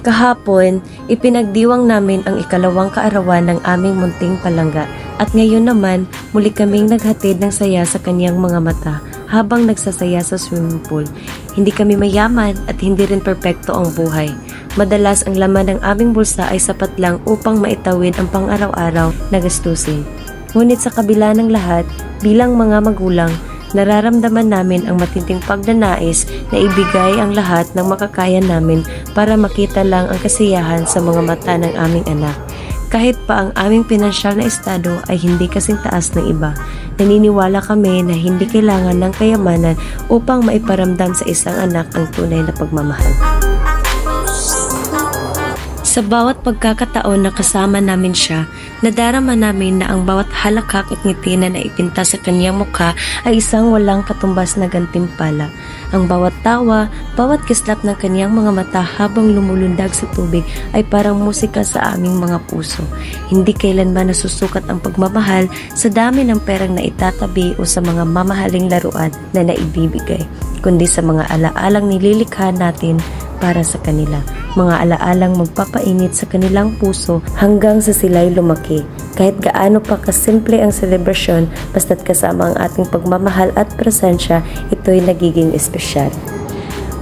Kahapon, ipinagdiwang namin ang ikalawang kaarawan ng aming munting palangga at ngayon naman muli kaming naghatid ng saya sa kanyang mga mata habang nagsasaya sa swimming pool. Hindi kami mayaman at hindi rin perpekto ang buhay. Madalas ang laman ng aming bulsa ay sapat lang upang maitawid ang pang-araw-araw na gastusin. Ngunit sa kabila ng lahat, bilang mga magulang, nararamdaman namin ang matinding pagnanais na ibigay ang lahat ng makakaya namin para makita lang ang kasiyahan sa mga mata ng aming anak. Kahit pa ang aming pinansyal na estado ay hindi kasing taas ng iba, naniniwala kami na hindi kailangan ng kayamanan upang maiparamdam sa isang anak ang tunay na pagmamahal. Sa bawat pagkakataon na kasama namin siya, nadarama namin na ang bawat halakak at ngiti na naipinta sa kanyang mukha ay isang walang katumbas na gantimpala. Ang bawat tawa, bawat kislap ng kanyang mga mata habang lumulundag sa tubig ay parang musika sa aming mga puso. Hindi kailanman nasusukat ang pagmamahal sa dami ng perang na itatabi o sa mga mamahaling laruan na naibibigay, kundi sa mga alaalang nililikha natin para sa kanila. Mga alaalang magpapainit sa kanilang puso hanggang sa sila'y lumaki. Kahit gaano pa kasimple ang selebrasyon, basta't kasama ang ating pagmamahal at presensya, ito'y nagiging espesyal.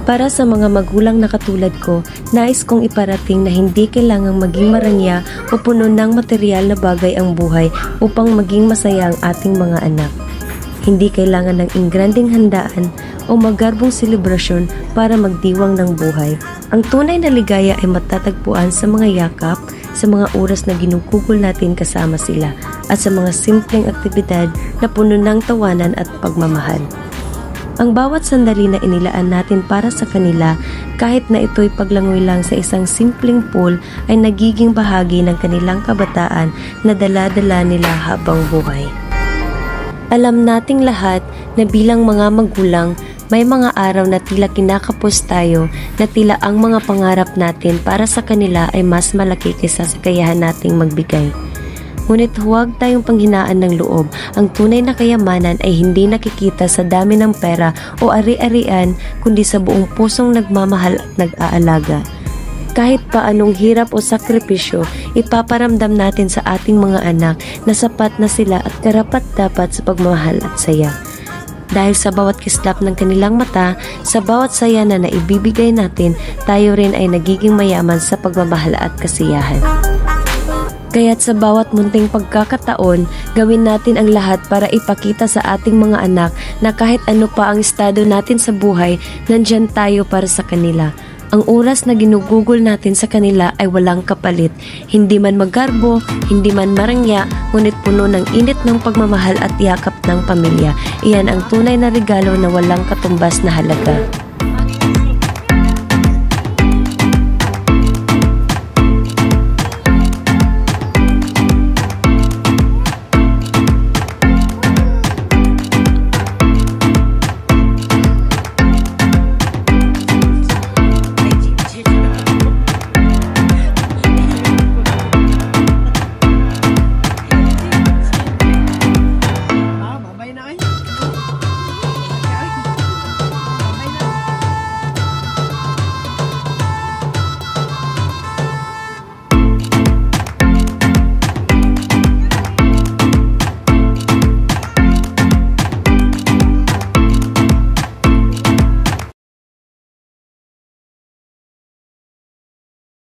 Para sa mga magulang na katulad ko, nais kong iparating na hindi kailangang maging marangya o puno ng material na bagay ang buhay upang maging masaya ang ating mga anak. Hindi kailangan ng ingranding handaan o magarbong selebrasyon para magdiwang ng buhay. Ang tunay na ligaya ay matatagpuan sa mga yakap, sa mga oras na ginugugol natin kasama sila, at sa mga simpleng aktibidad na puno ng tawanan at pagmamahal. Ang bawat sandali na inilaan natin para sa kanila, kahit na ito'y paglangoy lang sa isang simpleng pool, ay nagiging bahagi ng kanilang kabataan na dala-dala nila habang buhay. Alam nating lahat na bilang mga magulang, may mga araw na tila kinakapos tayo, na tila ang mga pangarap natin para sa kanila ay mas malaki kaysa sa kakayahan nating magbigay. Ngunit huwag tayong panghinaan ng loob. Ang tunay na kayamanan ay hindi nakikita sa dami ng pera o ari-arian, kundi sa buong pusong nagmamahal at nag-aalaga. Kahit pa anong hirap o sakripisyo, ipaparamdam natin sa ating mga anak na sapat na sila at karapat-dapat sa pagmamahal at saya. Dahil sa bawat kislap ng kanilang mata, sa bawat saya na naibibigay natin, tayo rin ay nagiging mayaman sa pagmamahal at kasiyahan. Kaya't sa bawat munting pagkakataon, gawin natin ang lahat para ipakita sa ating mga anak na kahit ano pa ang estado natin sa buhay, nandyan tayo para sa kanila. Ang oras na ginugugol natin sa kanila ay walang kapalit. Hindi man magarbo, hindi man marangya, ngunit puno ng init ng pagmamahal at yakap ng pamilya. Iyan ang tunay na regalo na walang katumbas na halaga.